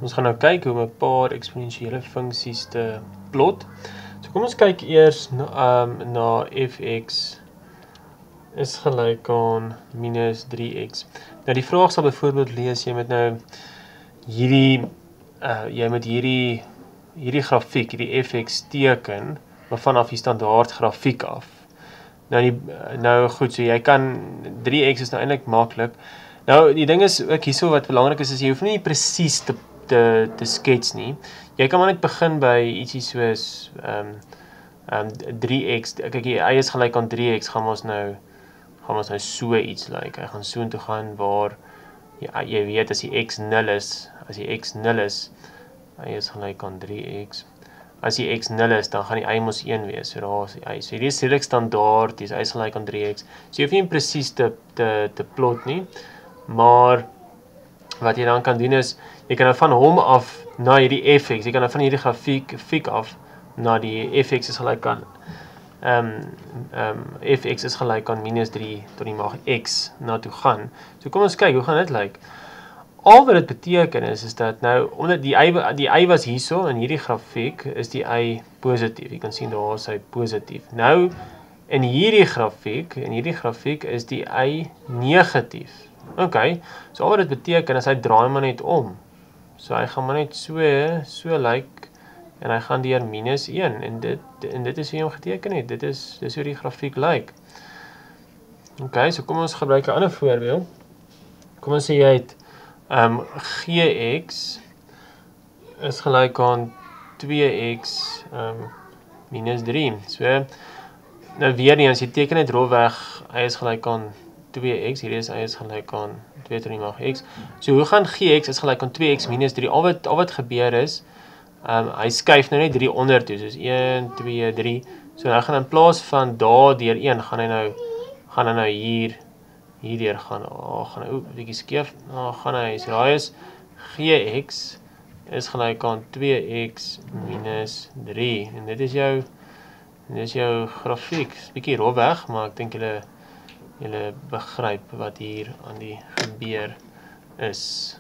Ons gaan nou kyk hoe om 'n paar eksponensiële funksies te plot. So kom ons kyk eers na fx is gelyk aan minus 3x. Nou die vraag sal byvoorbeeld lees, jy moet nou hierdie grafiek, hierdie fx teken, maar vanaf die standaard grafiek af. Nou goed, so jy kan 3x is nou eintlik maklik. Nou die ding is ook hierso wat belangrik is jy hoef nie presies te skets nie. Jy kan maar net begin by ietsie soos 3x. Kyk, die y is gelyk aan 3x, gaan ons nou so iets lyk. Hy gaan so intoe gaan waar jy weet as die x 0 is, y is gelyk aan 3x. As die x 0 is, dan gaan die y mos 1 wees. So daar is die y. So hierdie is redelik standaard, die y is gelyk aan 3x. So jy hoef nie presies te plot nie, maar wat jy dan kan doen is, jy kan van hom af na hierdie fx, jy kan van hierdie grafiek af na die fx is gelyk aan fx is gelyk aan minus 3 tot die mag x na toe gaan. So kom ons kyk, hoe gaan dit lyk? Al wat dit beteken is dat nou, omdat die y was hierso, in hierdie grafiek, is die y positief. Jy kan sien daar is hy positief. Nou, in hierdie grafiek is die y negatief. Ok, so al wat dit beteken is, hy draai maar net om. So hy gaan maar net so lyk, en hy gaan deur minus 1, en dit is hoe jy hom geteken het. Dis hoe die grafiek lyk. Ok, so kom ons gebruik 'n ander voorbeeld. Kom ons sê jy het gx is gelyk aan 2x minus 3. So, nou weer eens, jy teken net rolweg, y is gelyk aan 2x, hierdie is y is gelyk aan 2 tot die mag x. So hoe gaan gx is gelyk aan 2x minus 3? Al wat gebeur is, hy skuif nou net 3 onder toe, soos 1, 2, 3. So nou gaan in plaas van daar deur 1, gaan hy nou hierdeur gaan. Gaan hy bietjie skeef. Gaan hy, so daai is gx is gelyk aan 2x minus 3. En dit is jou grafiek. Bietjie rolweg, maar ek dink julle begryp wat hier aan die gebeur is.